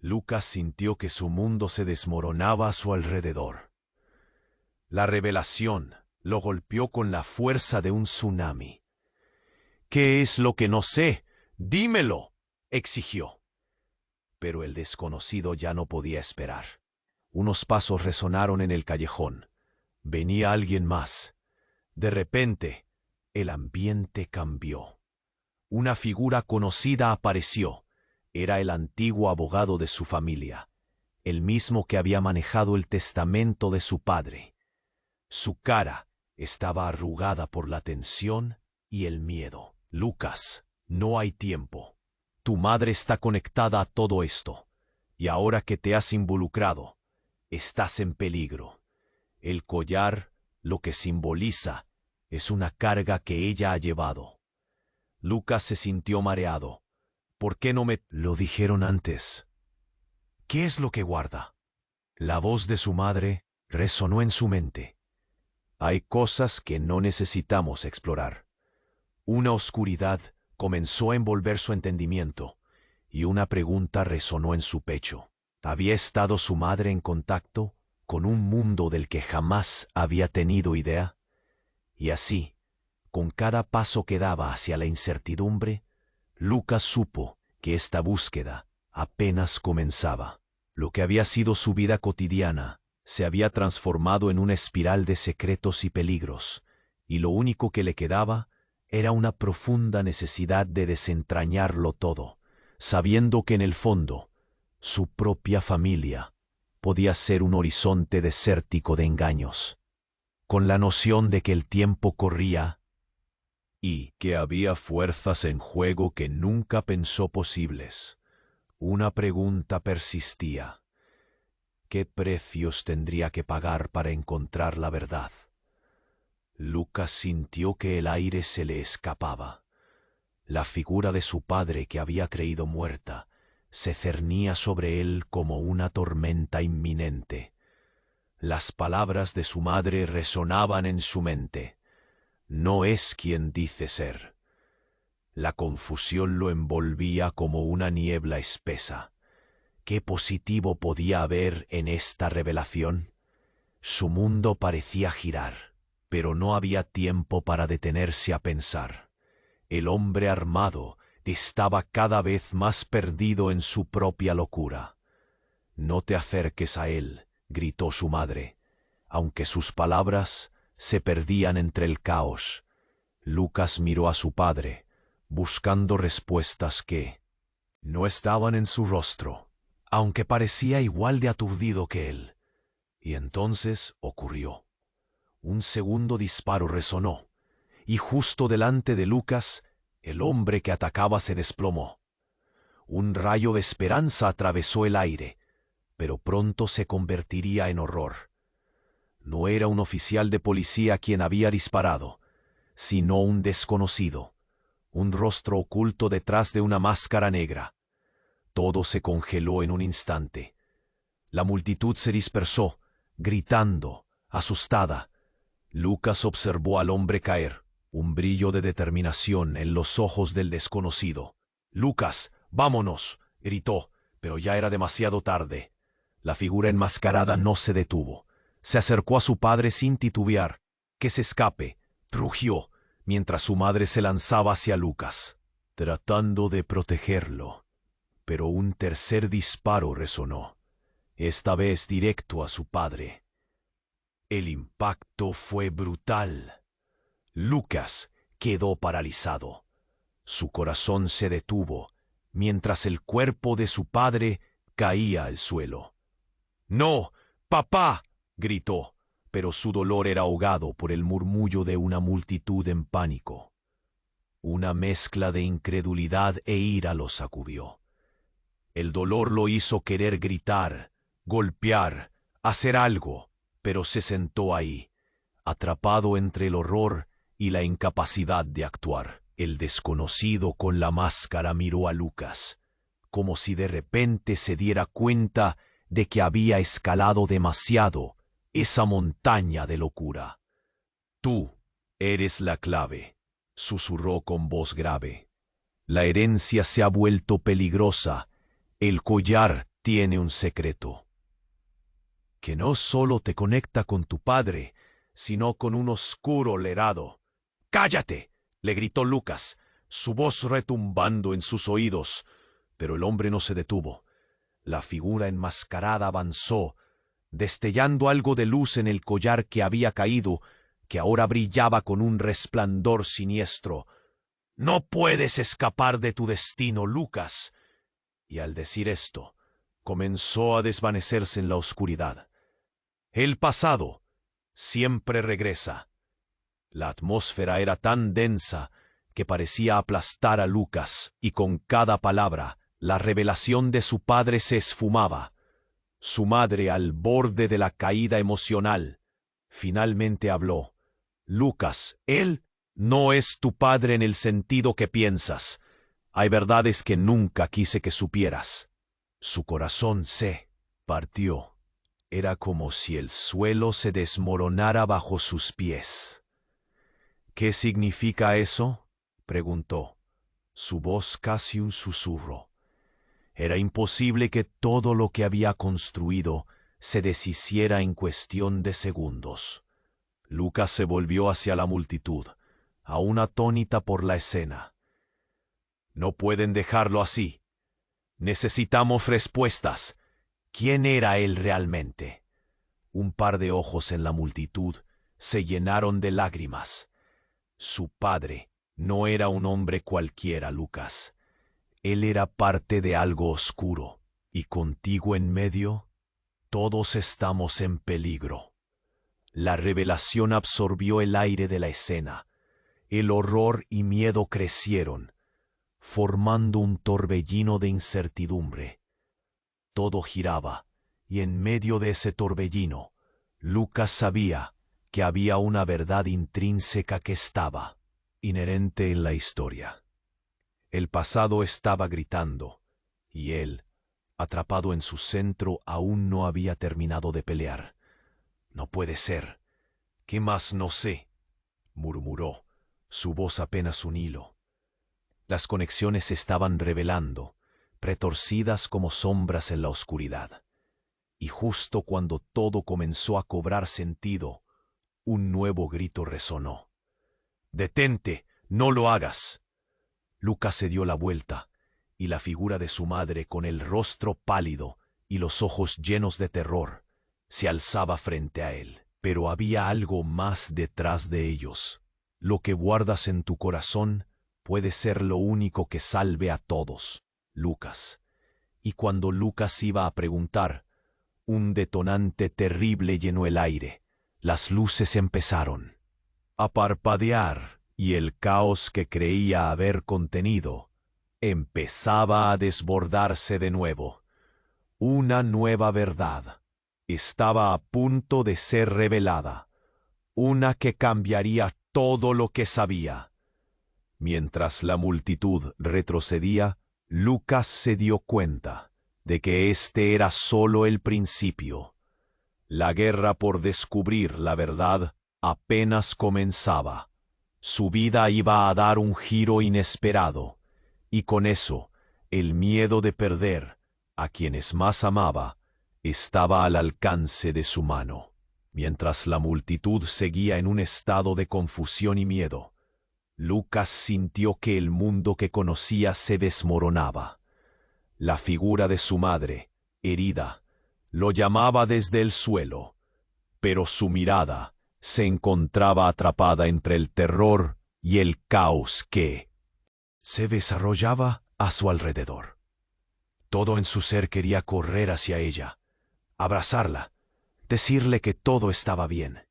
Speaker 1: Lucas sintió que su mundo se desmoronaba a su alrededor. La revelación lo golpeó con la fuerza de un tsunami. ¿Qué es lo que no sé? ¡Dímelo!, exigió. Pero el desconocido ya no podía esperar. Unos pasos resonaron en el callejón. Venía alguien más. De repente, el ambiente cambió. Una figura conocida apareció. Era el antiguo abogado de su familia, el mismo que había manejado el testamento de su padre. Su cara estaba arrugada por la tensión y el miedo. Lucas, no hay tiempo. Tu madre está conectada a todo esto, y ahora que te has involucrado, estás en peligro. El collar, lo que simboliza, es una carga que ella ha llevado. Lucas se sintió mareado. ¿Por qué no me lo dijeron antes? ¿Qué es lo que guarda? La voz de su madre resonó en su mente. Hay cosas que no necesitamos explorar. Una oscuridad comenzó a envolver su entendimiento, y una pregunta resonó en su pecho. ¿Había estado su madre en contacto con un mundo del que jamás había tenido idea? Y así, con cada paso que daba hacia la incertidumbre, Lucas supo que esta búsqueda apenas comenzaba. Lo que había sido su vida cotidiana se había transformado en una espiral de secretos y peligros, y lo único que le quedaba era una profunda necesidad de desentrañarlo todo, sabiendo que en el fondo, su propia familia podía ser un horizonte desértico de engaños. Con la noción de que el tiempo corría y que había fuerzas en juego que nunca pensó posibles, una pregunta persistía. ¿Qué precios tendría que pagar para encontrar la verdad? Lucas sintió que el aire se le escapaba. La figura de su padre, que había creído muerta, se cernía sobre él como una tormenta inminente. Las palabras de su madre resonaban en su mente. No es quien dice ser. La confusión lo envolvía como una niebla espesa. ¿Qué positivo podía haber en esta revelación? Su mundo parecía girar, pero no había tiempo para detenerse a pensar. El hombre armado estaba cada vez más perdido en su propia locura. «No te acerques a él», gritó su madre, aunque sus palabras se perdían entre el caos. Lucas miró a su padre, buscando respuestas que no estaban en su rostro, aunque parecía igual de aturdido que él. Y entonces ocurrió. Un segundo disparo resonó, y justo delante de Lucas, el hombre que atacaba se desplomó. Un rayo de esperanza atravesó el aire, pero pronto se convertiría en horror. No era un oficial de policía quien había disparado, sino un desconocido, un rostro oculto detrás de una máscara negra. Todo se congeló en un instante. La multitud se dispersó, gritando, asustada. Lucas observó al hombre caer, un brillo de determinación en los ojos del desconocido. «Lucas, vámonos», gritó, pero ya era demasiado tarde. La figura enmascarada no se detuvo. Se acercó a su padre sin titubear. «Que se escape», rugió, mientras su madre se lanzaba hacia Lucas, tratando de protegerlo. Pero un tercer disparo resonó, esta vez directo a su padre. El impacto fue brutal. Lucas quedó paralizado. Su corazón se detuvo mientras el cuerpo de su padre caía al suelo. «¡No, papá!», gritó, pero su dolor era ahogado por el murmullo de una multitud en pánico. Una mezcla de incredulidad e ira lo sacudió. El dolor lo hizo querer gritar, golpear, hacer algo, pero se sentó ahí, atrapado entre el horror y la incapacidad de actuar. El desconocido con la máscara miró a Lucas, como si de repente se diera cuenta de que había escalado demasiado esa montaña de locura. «Tú eres la clave», susurró con voz grave. «La herencia se ha vuelto peligrosa. El collar tiene un secreto que no solo te conecta con tu padre, sino con un oscuro legado». «¡Cállate!», le gritó Lucas, su voz retumbando en sus oídos. Pero el hombre no se detuvo. La figura enmascarada avanzó, destellando algo de luz en el collar que había caído, que ahora brillaba con un resplandor siniestro. «No puedes escapar de tu destino, Lucas». Y al decir esto, comenzó a desvanecerse en la oscuridad. El pasado siempre regresa. La atmósfera era tan densa que parecía aplastar a Lucas, y con cada palabra, la revelación de su padre se esfumaba. Su madre, al borde de la caída emocional, finalmente habló. «Lucas, él no es tu padre en el sentido que piensas. Hay verdades que nunca quise que supieras». Su corazón se partió. Era como si el suelo se desmoronara bajo sus pies. «¿Qué significa eso?», preguntó, su voz casi un susurro. Era imposible que todo lo que había construido se deshiciera en cuestión de segundos. Lucas se volvió hacia la multitud, aún atónita por la escena. «No pueden dejarlo así. Necesitamos respuestas. ¿Quién era él realmente?». Un par de ojos en la multitud se llenaron de lágrimas. Su padre no era un hombre cualquiera, Lucas. Él era parte de algo oscuro, y contigo en medio, todos estamos en peligro. La revelación absorbió el aire de la escena. El horror y miedo crecieron, formando un torbellino de incertidumbre. Todo giraba, y en medio de ese torbellino, Lucas sabía que había una verdad intrínseca que estaba inherente en la historia. El pasado estaba gritando, y él, atrapado en su centro, aún no había terminado de pelear. «No puede ser. ¿Qué más no sé?», murmuró, su voz apenas un hilo. Las conexiones se estaban revelando, retorcidas como sombras en la oscuridad. Y justo cuando todo comenzó a cobrar sentido, un nuevo grito resonó. «¡Detente! ¡No lo hagas!». Lucas se dio la vuelta, y la figura de su madre, con el rostro pálido y los ojos llenos de terror, se alzaba frente a él. Pero había algo más detrás de ellos. Lo que guardas en tu corazón puede ser lo único que salve a todos, Lucas. Y cuando Lucas iba a preguntar, un detonante terrible llenó el aire. Las luces empezaron a parpadear, y el caos que creía haber contenido empezaba a desbordarse de nuevo. Una nueva verdad estaba a punto de ser revelada, una que cambiaría todo lo que sabía. Mientras la multitud retrocedía, Lucas se dio cuenta de que este era solo el principio. La guerra por descubrir la verdad apenas comenzaba. Su vida iba a dar un giro inesperado, y con eso, el miedo de perder a quienes más amaba estaba al alcance de su mano. Mientras la multitud seguía en un estado de confusión y miedo, Lucas sintió que el mundo que conocía se desmoronaba. La figura de su madre, herida, lo llamaba desde el suelo, pero su mirada se encontraba atrapada entre el terror y el caos que se desarrollaba a su alrededor. Todo en su ser quería correr hacia ella, abrazarla, decirle que todo estaba bien.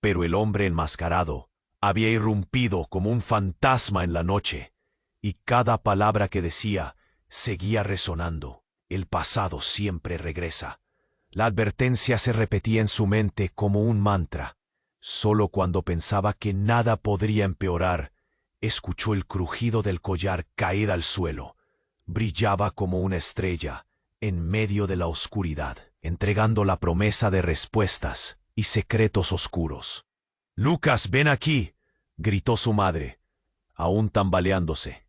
Speaker 1: Pero el hombre enmascarado había irrumpido como un fantasma en la noche, y cada palabra que decía seguía resonando. El pasado siempre regresa. La advertencia se repetía en su mente como un mantra. Solo cuando pensaba que nada podría empeorar, escuchó el crujido del collar caer al suelo. Brillaba como una estrella en medio de la oscuridad, entregando la promesa de respuestas y secretos oscuros. «Lucas, ven aquí», gritó su madre, aún tambaleándose.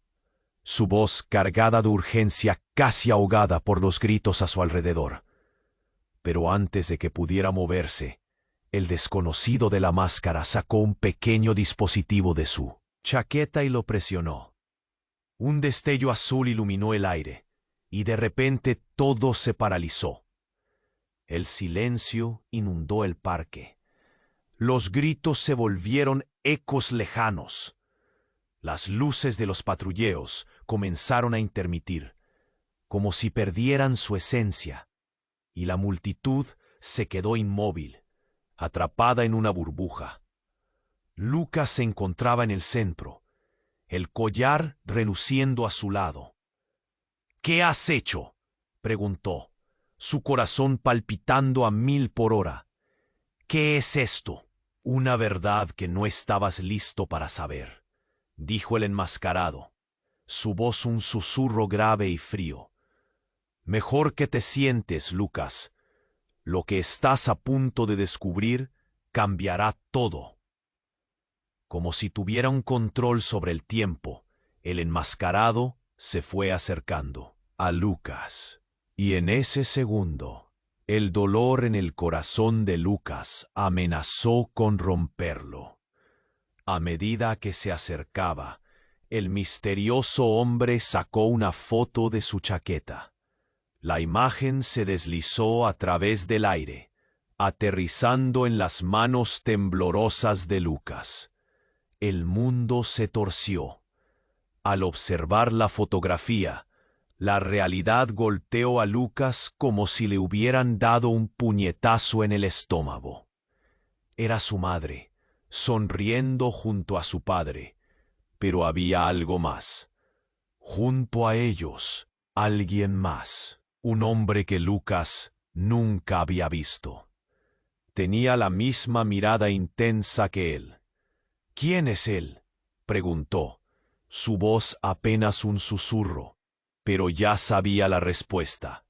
Speaker 1: Su voz cargada de urgencia, casi ahogada por los gritos a su alrededor. Pero antes de que pudiera moverse, el desconocido de la máscara sacó un pequeño dispositivo de su chaqueta y lo presionó. Un destello azul iluminó el aire, y de repente todo se paralizó. El silencio inundó el parque. Los gritos se volvieron ecos lejanos. Las luces de los patrulleros comenzaron a intermitir, como si perdieran su esencia, y la multitud se quedó inmóvil, atrapada en una burbuja. Lucas se encontraba en el centro, el collar reluciendo a su lado. «¿Qué has hecho?», preguntó, su corazón palpitando a 1000 por hora. «¿Qué es esto?». «Una verdad que no estabas listo para saber», dijo el enmascarado, su voz un susurro grave y frío. «Mejor que te sientes, Lucas. Lo que estás a punto de descubrir cambiará todo». Como si tuviera un control sobre el tiempo, el enmascarado se fue acercando a Lucas. Y en ese segundo, el dolor en el corazón de Lucas amenazó con romperlo. A medida que se acercaba, el misterioso hombre sacó una foto de su chaqueta. La imagen se deslizó a través del aire, aterrizando en las manos temblorosas de Lucas. El mundo se torció. Al observar la fotografía, la realidad golpeó a Lucas como si le hubieran dado un puñetazo en el estómago. Era su madre, sonriendo junto a su padre, pero había algo más. Junto a ellos, alguien más, un hombre que Lucas nunca había visto. Tenía la misma mirada intensa que él. «¿Quién es él?», preguntó, su voz apenas un susurro, pero ya sabía la respuesta.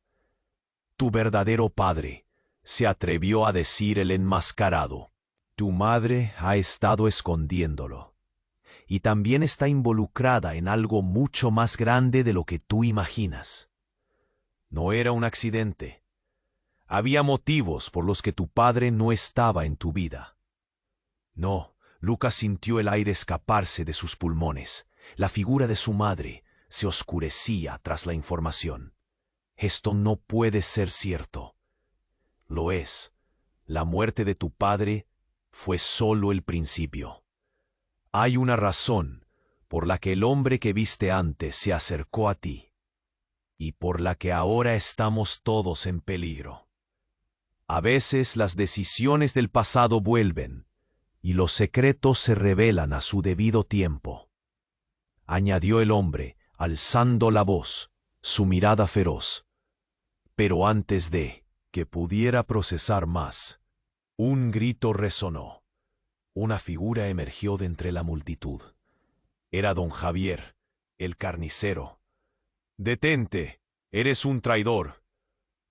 Speaker 1: «Tu verdadero padre», se atrevió a decir el enmascarado. «Tu madre ha estado escondiéndolo, y también está involucrada en algo mucho más grande de lo que tú imaginas. No era un accidente. Había motivos por los que tu padre no estaba en tu vida». No, Lucas sintió el aire escaparse de sus pulmones. La figura de su madre se oscurecía tras la información. «Esto no puede ser cierto». «Lo es. La muerte de tu padre fue solo el principio. Hay una razón por la que el hombre que viste antes se acercó a ti, y por la que ahora estamos todos en peligro. A veces las decisiones del pasado vuelven, y los secretos se revelan a su debido tiempo», añadió el hombre, alzando la voz, su mirada feroz. Pero antes de que pudiera procesar más, un grito resonó. Una figura emergió de entre la multitud. Era don Javier, el carnicero. «Detente, eres un traidor».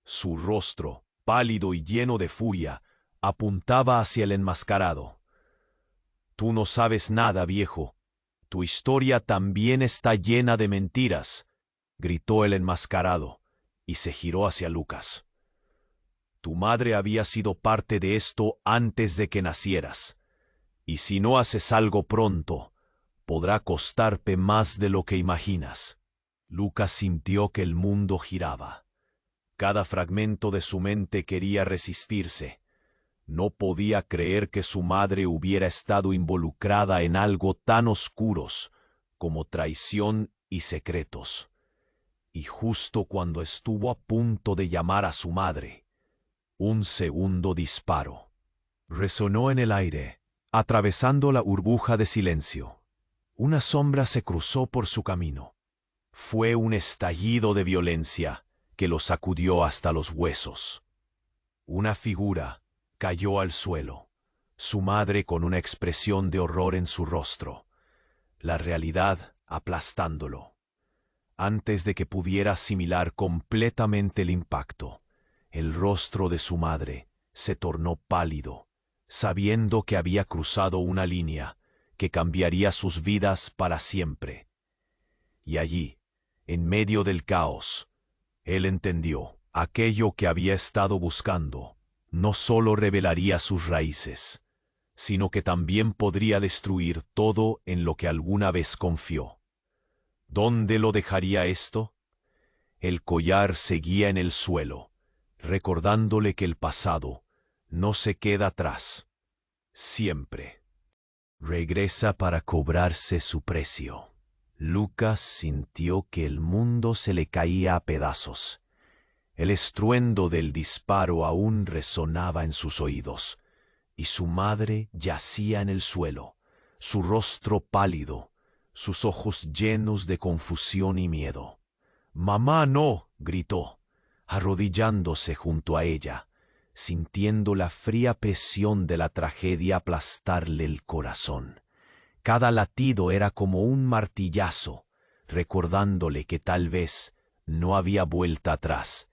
Speaker 1: Su rostro, pálido y lleno de furia, apuntaba hacia el enmascarado. «Tú no sabes nada, viejo. Tu historia también está llena de mentiras», gritó el enmascarado, y se giró hacia Lucas. «Tu madre había sido parte de esto antes de que nacieras, y si no haces algo pronto, podrá costarte más de lo que imaginas». Lucas sintió que el mundo giraba. Cada fragmento de su mente quería resistirse. No podía creer que su madre hubiera estado involucrada en algo tan oscuros como traición y secretos. Y justo cuando estuvo a punto de llamar a su madre, un segundo disparo resonó en el aire, atravesando la burbuja de silencio. Una sombra se cruzó por su camino. Fue un estallido de violencia que lo sacudió hasta los huesos. Una figura cayó al suelo, su madre con una expresión de horror en su rostro, la realidad aplastándolo. Antes de que pudiera asimilar completamente el impacto, el rostro de su madre se tornó pálido, sabiendo que había cruzado una línea que cambiaría sus vidas para siempre. Y allí, en medio del caos, él entendió aquello que había estado buscando. No solo revelaría sus raíces, sino que también podría destruir todo en lo que alguna vez confió. ¿Dónde lo dejaría esto? El collar seguía en el suelo, recordándole que el pasado no se queda atrás. Siempre regresa para cobrarse su precio. Lucas sintió que el mundo se le caía a pedazos. El estruendo del disparo aún resonaba en sus oídos, y su madre yacía en el suelo, su rostro pálido, sus ojos llenos de confusión y miedo. «¡Mamá, no!», gritó, arrodillándose junto a ella, sintiendo la fría presión de la tragedia aplastarle el corazón. Cada latido era como un martillazo, recordándole que tal vez no había vuelta atrás.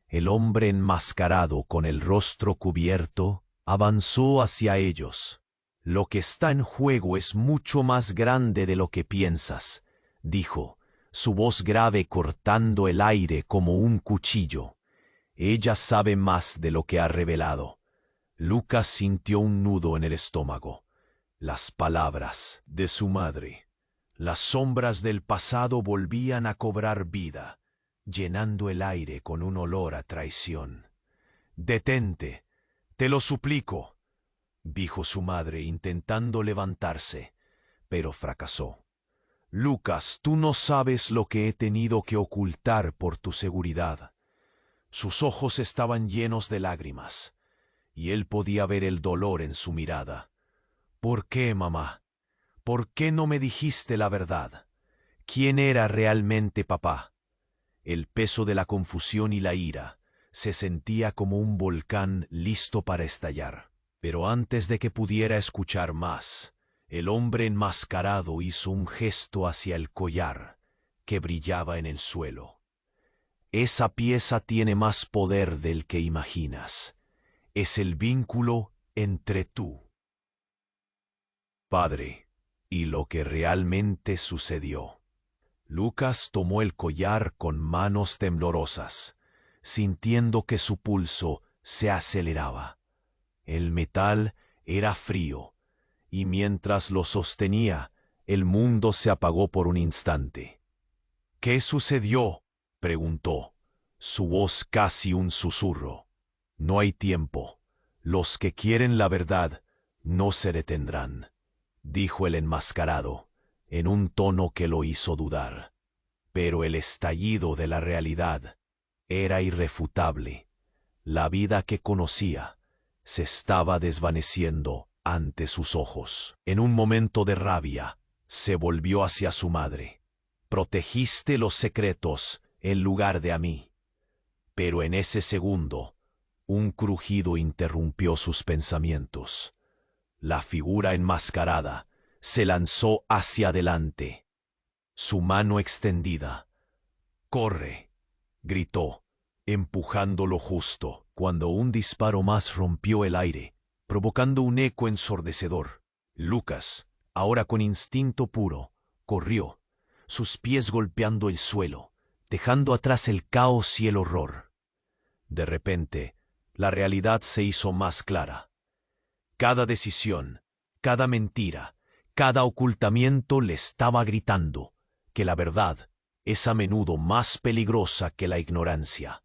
Speaker 1: El hombre enmascarado con el rostro cubierto avanzó hacia ellos. «Lo que está en juego es mucho más grande de lo que piensas», dijo, su voz grave cortando el aire como un cuchillo. «Ella sabe más de lo que ha revelado». Lucas sintió un nudo en el estómago. Las palabras de su madre. Las sombras del pasado volvían a cobrar vida, llenando el aire con un olor a traición. «Detente, te lo suplico», dijo su madre intentando levantarse, pero fracasó. «Lucas, tú no sabes lo que he tenido que ocultar por tu seguridad». Sus ojos estaban llenos de lágrimas, y él podía ver el dolor en su mirada. «¿Por qué, mamá? ¿Por qué no me dijiste la verdad? ¿Quién era realmente papá?». El peso de la confusión y la ira se sentía como un volcán listo para estallar. Pero antes de que pudiera escuchar más, el hombre enmascarado hizo un gesto hacia el collar que brillaba en el suelo. «Esa pieza tiene más poder del que imaginas. Es el vínculo entre tú, padre, y lo que realmente sucedió». Lucas tomó el collar con manos temblorosas, sintiendo que su pulso se aceleraba. El metal era frío, y mientras lo sostenía, el mundo se apagó por un instante. «¿Qué sucedió?», preguntó, su voz casi un susurro. «No hay tiempo. Los que quieren la verdad no se detendrán», dijo el enmascarado, en un tono que lo hizo dudar. Pero el estallido de la realidad era irrefutable. La vida que conocía se estaba desvaneciendo ante sus ojos. En un momento de rabia, se volvió hacia su madre. «Protegiste los secretos en lugar de a mí». Pero en ese segundo, un crujido interrumpió sus pensamientos. La figura enmascarada se lanzó hacia adelante, su mano extendida. «¡Corre!», gritó, empujándolo justo, cuando un disparo más rompió el aire, provocando un eco ensordecedor. Lucas, ahora con instinto puro, corrió, sus pies golpeando el suelo, dejando atrás el caos y el horror. De repente, la realidad se hizo más clara. Cada decisión, cada mentira, cada ocultamiento le estaba gritando que la verdad es a menudo más peligrosa que la ignorancia.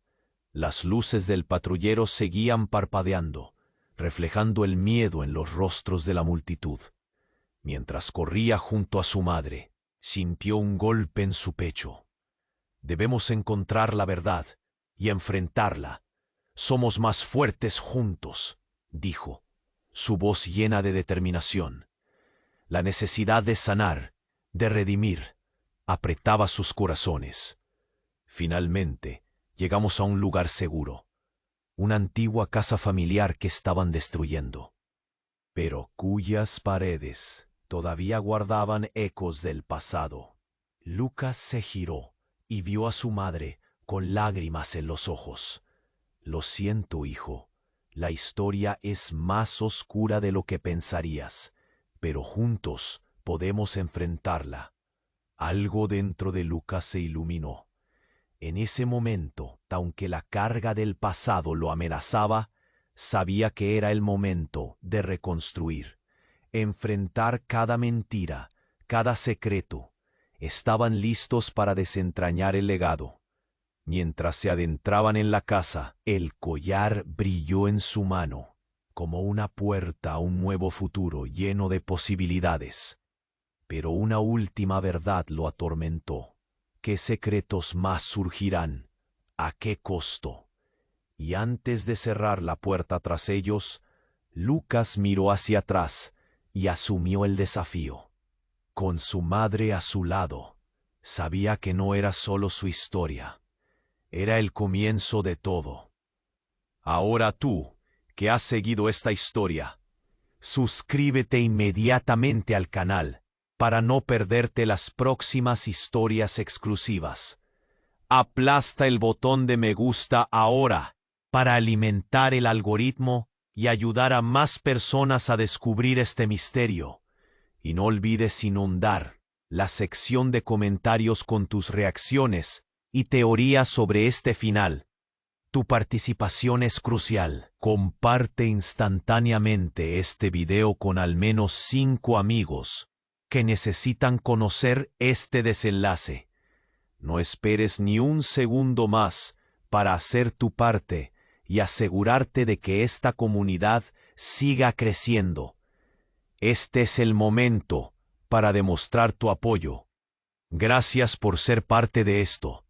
Speaker 1: Las luces del patrullero seguían parpadeando, reflejando el miedo en los rostros de la multitud. Mientras corría junto a su madre, sintió un golpe en su pecho. Debemos encontrar la verdad y enfrentarla. Somos más fuertes juntos, dijo, su voz llena de determinación. La necesidad de sanar, de redimir, apretaba sus corazones. Finalmente, llegamos a un lugar seguro, una antigua casa familiar que estaban destruyendo, pero cuyas paredes todavía guardaban ecos del pasado. Lucas se giró y vio a su madre con lágrimas en los ojos. Lo siento, hijo, la historia es más oscura de lo que pensarías, pero juntos podemos enfrentarla. Algo dentro de Lucas se iluminó. En ese momento, aunque la carga del pasado lo amenazaba, sabía que era el momento de reconstruir, enfrentar cada mentira, cada secreto. Estaban listos para desentrañar el legado. Mientras se adentraban en la casa, el collar brilló en su mano, como una puerta a un nuevo futuro lleno de posibilidades. Pero una última verdad lo atormentó. ¿Qué secretos más surgirán? ¿A qué costo? Y antes de cerrar la puerta tras ellos, Lucas miró hacia atrás y asumió el desafío. Con su madre a su lado, sabía que no era solo su historia. Era el comienzo de todo. Ahora tú, que has seguido esta historia, suscríbete inmediatamente al canal para no perderte las próximas historias exclusivas. Aplasta el botón de me gusta ahora para alimentar el algoritmo y ayudar a más personas a descubrir este misterio. Y no olvides inundar la sección de comentarios con tus reacciones y teorías sobre este final. Tu participación es crucial. Comparte instantáneamente este video con al menos 5 amigos que necesitan conocer este desenlace. No esperes ni un segundo más para hacer tu parte y asegurarte de que esta comunidad siga creciendo. Este es el momento para demostrar tu apoyo. Gracias por ser parte de esto.